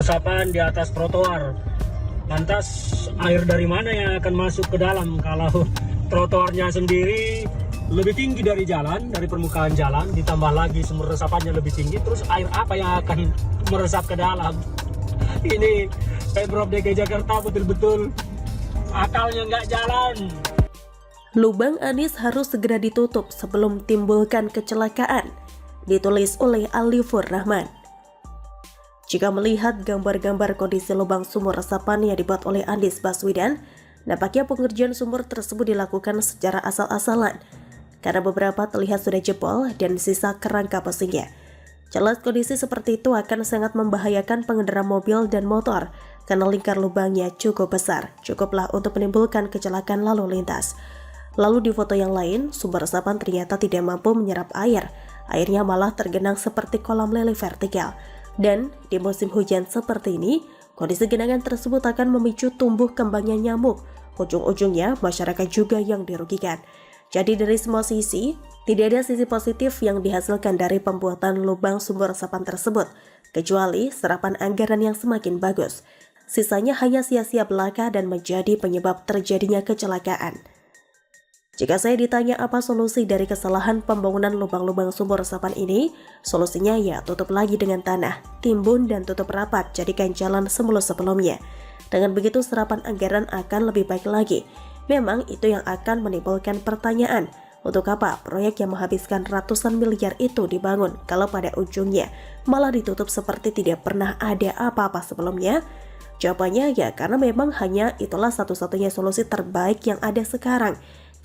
resapan di atas trotoar. Lantas air dari mana yang akan masuk ke dalam kalau trotoarnya sendiri lebih tinggi dari jalan, dari permukaan jalan, ditambah lagi sumber resapannya lebih tinggi, terus air apa yang akan meresap ke dalam? Ini Pemprov DKI Jakarta betul-betul akalnya nggak jalan. Lubang Anies harus segera ditutup sebelum timbulkan kecelakaan, ditulis oleh Alifur Rahman. Jika melihat gambar-gambar kondisi lubang sumur resapan yang dibuat oleh Anies Baswedan, nampaknya pengerjaan sumur tersebut dilakukan secara asal-asalan, karena beberapa terlihat sudah jebol dan sisa kerangka besinya. Jelas kondisi seperti itu akan sangat membahayakan pengendara mobil dan motor, karena lingkar lubangnya cukup besar, cukuplah untuk menimbulkan kecelakaan lalu lintas. Lalu di foto yang lain, sumber resapan ternyata tidak mampu menyerap air, airnya malah tergenang seperti kolam lele vertikal. Dan di musim hujan seperti ini, kondisi genangan tersebut akan memicu tumbuh kembangnya nyamuk. Ujung-ujungnya masyarakat juga yang dirugikan. Jadi dari semua sisi, tidak ada sisi positif yang dihasilkan dari pembuatan lubang sumber resapan tersebut, kecuali serapan anggaran yang semakin bagus. Sisanya hanya sia-sia belaka dan menjadi penyebab terjadinya kecelakaan. Jika saya ditanya apa solusi dari kesalahan pembangunan lubang-lubang sumur resapan ini, solusinya ya tutup lagi dengan tanah, timbun dan tutup rapat, jadikan jalan semulus sebelumnya. Dengan begitu serapan anggaran akan lebih baik lagi. Memang itu yang akan menimbulkan pertanyaan, untuk apa proyek yang menghabiskan ratusan miliar itu dibangun kalau pada ujungnya malah ditutup seperti tidak pernah ada apa-apa sebelumnya? Jawabannya ya karena memang hanya itulah satu-satunya solusi terbaik yang ada sekarang.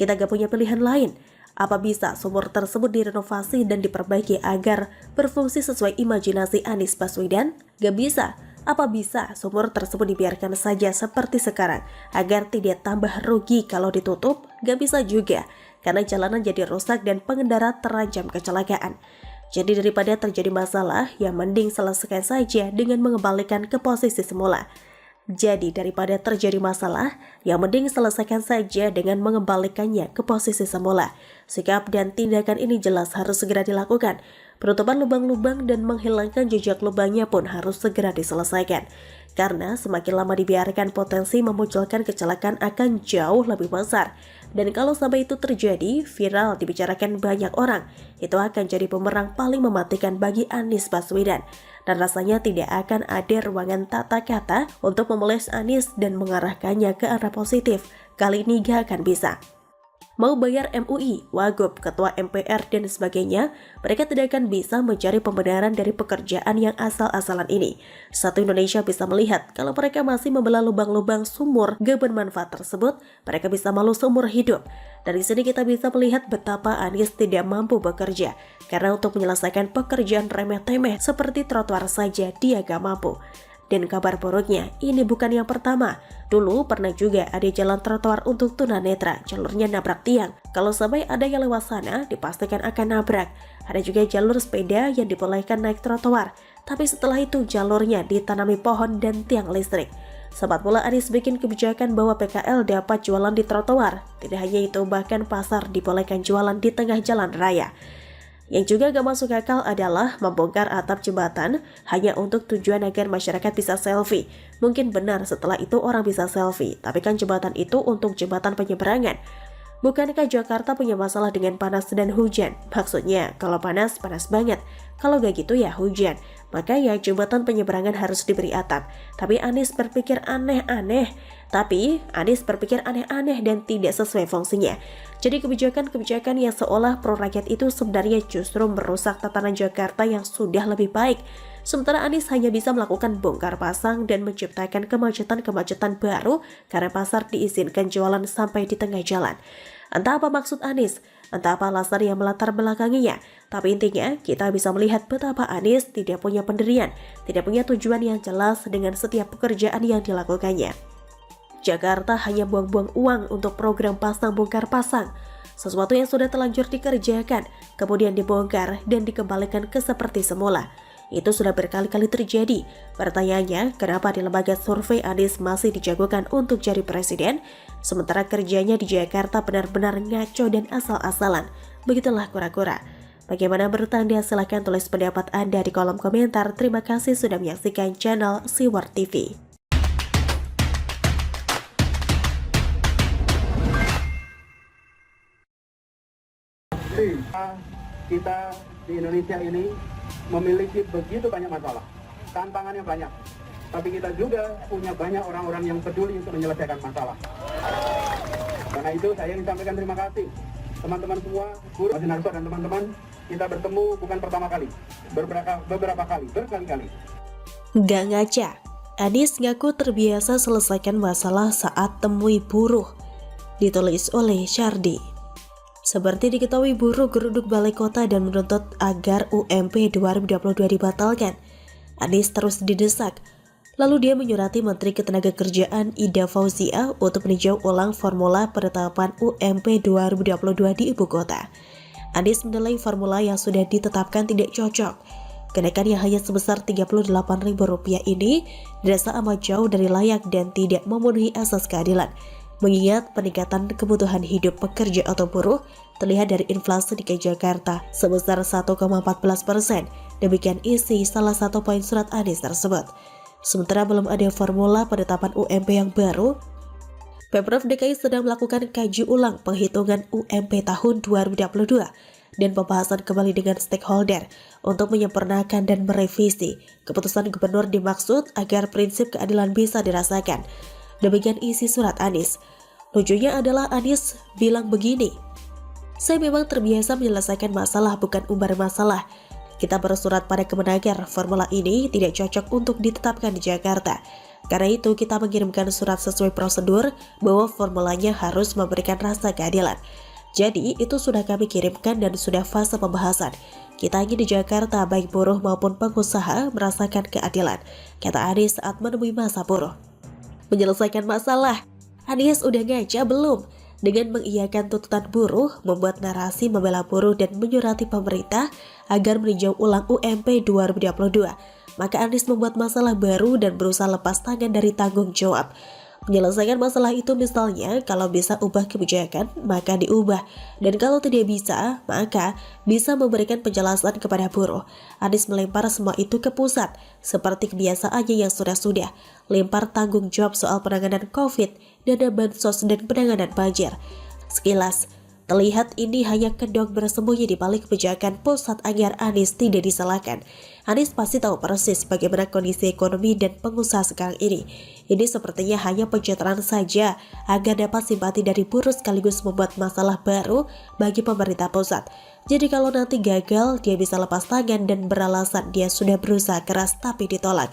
Kita gak punya pilihan lain. Apa bisa sumur tersebut direnovasi dan diperbaiki agar berfungsi sesuai imajinasi Anies Baswedan? Gak bisa. Apa bisa sumur tersebut dibiarkan saja seperti sekarang agar tidak tambah rugi kalau ditutup? Gak bisa juga, karena jalanan jadi rusak dan pengendara terancam kecelakaan. Jadi daripada terjadi masalah, ya mending selesaikan saja dengan mengembalikan ke posisi semula. Jadi daripada terjadi masalah, yang mending selesaikan saja dengan mengembalikannya ke posisi semula. Sikap dan tindakan ini jelas harus segera dilakukan. Penutupan lubang-lubang dan menghilangkan jejak lubangnya pun harus segera diselesaikan. Karena semakin lama dibiarkan, potensi memunculkan kecelakaan akan jauh lebih besar. Dan kalau sampai itu terjadi, viral dibicarakan banyak orang, itu akan jadi bumerang paling mematikan bagi Anies Baswedan. Dan rasanya tidak akan ada ruangan tata kata untuk memoles Anies dan mengarahkannya ke arah positif. Kali ini gak akan bisa. Mau bayar MUI, Wagub, Ketua MPR, dan sebagainya, mereka tidak akan bisa mencari pembenaran dari pekerjaan yang asal-asalan ini. Satu Indonesia bisa melihat kalau mereka masih membela lubang-lubang sumur gak bermanfaat tersebut, mereka bisa malu seumur hidup. Dari sini kita bisa melihat betapa Anies tidak mampu bekerja, karena untuk menyelesaikan pekerjaan remeh-temeh seperti trotoar saja dia gak mampu. Dan kabar buruknya, ini bukan yang pertama. Dulu pernah juga ada jalan trotoar untuk tunanetra, jalurnya nabrak tiang. Kalau sampai ada yang lewat sana, dipastikan akan nabrak. Ada juga jalur sepeda yang dibolehkan naik trotoar, tapi setelah itu jalurnya ditanami pohon dan tiang listrik. Sempat pula Anies bikin kebijakan bahwa PKL dapat jualan di trotoar. Tidak hanya itu, bahkan pasar dibolehkan jualan di tengah jalan raya. Yang juga gak masuk akal adalah membongkar atap jembatan hanya untuk tujuan agar masyarakat bisa selfie. Mungkin benar setelah itu orang bisa selfie, tapi kan jembatan itu untuk jembatan penyeberangan. Bukankah Jakarta punya masalah dengan panas dan hujan? Maksudnya, kalau panas, panas banget. Kalau gak gitu ya hujan. Maka ya jembatan penyeberangan harus diberi atap. Tapi Anies berpikir aneh-aneh dan tidak sesuai fungsinya. Jadi kebijakan-kebijakan yang seolah pro rakyat itu sebenarnya justru merusak tatanan Jakarta yang sudah lebih baik. Sementara Anies hanya bisa melakukan bongkar pasang dan menciptakan kemacetan-kemacetan baru karena pasar diizinkan jualan sampai di tengah jalan. Entah apa maksud Anies, entah apa alasan yang melatar belakanginya, tapi intinya kita bisa melihat betapa Anies tidak punya pendirian, tidak punya tujuan yang jelas dengan setiap pekerjaan yang dilakukannya. Jakarta hanya buang-buang uang untuk program pasang bongkar pasang. Sesuatu yang sudah terlanjur dikerjakan, kemudian dibongkar dan dikembalikan ke seperti semula. Itu sudah berkali-kali terjadi. Pertanyaannya, kenapa di lembaga survei Anies masih dijagokan untuk jadi presiden, sementara kerjanya di Jakarta benar-benar ngaco dan asal-asalan? Begitulah kura-kura. Bagaimana menurut Anda? Silahkan tulis pendapat Anda di kolom komentar. Terima kasih sudah menyaksikan channel Siwar TV. Kita di Indonesia ini memiliki begitu banyak masalah, tantangannya banyak. Tapi kita juga punya banyak orang-orang yang peduli untuk menyelesaikan masalah. Karena itu saya ingin sampaikan terima kasih teman-teman semua, guru, Mas Narso dan teman-teman. Kita bertemu bukan pertama kali, beberapa kali, berkali-kali. Gak ngaca, Anies ngaku terbiasa selesaikan masalah saat temui buruh. Ditulis oleh Syardi. Seperti diketahui, buruh geruduk Balai Kota dan menuntut agar UMP 2022 dibatalkan. Anies terus didesak. Lalu dia menyurati Menteri Ketenagakerjaan Ida Fauzia untuk meninjau ulang formula penetapan UMP 2022 di ibu kota. Anies menilai formula yang sudah ditetapkan tidak cocok. Kenaikan yang hanya sebesar Rp38.000 ini dirasa amat jauh dari layak dan tidak memenuhi asas keadilan. Mengingat peningkatan kebutuhan hidup pekerja atau buruh terlihat dari inflasi DKI Jakarta sebesar 1,14%. Demikian isi salah satu poin surat Anies tersebut. Sementara belum ada formula penetapan UMP yang baru, Pemprov DKI sedang melakukan kaji ulang penghitungan UMP tahun 2022 dan pembahasan kembali dengan stakeholder untuk menyempurnakan dan merevisi keputusan gubernur dimaksud agar prinsip keadilan bisa dirasakan. Demikian isi surat Anies. Lucunya adalah Anies bilang begini, "Saya memang terbiasa menyelesaikan masalah, bukan umbar masalah. Kita bersurat pada Kemenaker, formula ini tidak cocok untuk ditetapkan di Jakarta. Karena itu kita mengirimkan surat sesuai prosedur bahwa formulanya harus memberikan rasa keadilan. Jadi itu sudah kami kirimkan dan sudah fase pembahasan. Kita ingin di Jakarta baik buruh maupun pengusaha merasakan keadilan," kata Anies saat menemui masa buruh. Menyelesaikan masalah, Anies udah ngaca belum? Dengan mengiyakan tuntutan buruh, membuat narasi membela buruh dan menyurati pemerintah agar meninjau ulang UMP 2022. Maka Anies membuat masalah baru dan berusaha lepas tangan dari tanggung jawab. Menyelesaikan masalah itu misalnya kalau bisa ubah kebijakan, maka diubah. Dan kalau tidak bisa, maka bisa memberikan penjelasan kepada buruh. Anies melempar semua itu ke pusat, seperti kebiasaannya yang sudah-sudah. Lempar tanggung jawab soal penanganan COVID, dana bansos dan penanganan banjir. Sekilas, terlihat ini hanya kedok bersembunyi di balik kebijakan pusat agar Anies tidak disalahkan. Anies pasti tahu persis bagaimana kondisi ekonomi dan pengusaha sekarang ini. Ini sepertinya hanya pencitraan saja agar dapat simpati dari buruh sekaligus membuat masalah baru bagi pemerintah pusat. Jadi kalau nanti gagal, dia bisa lepas tangan dan beralasan dia sudah berusaha keras tapi ditolak.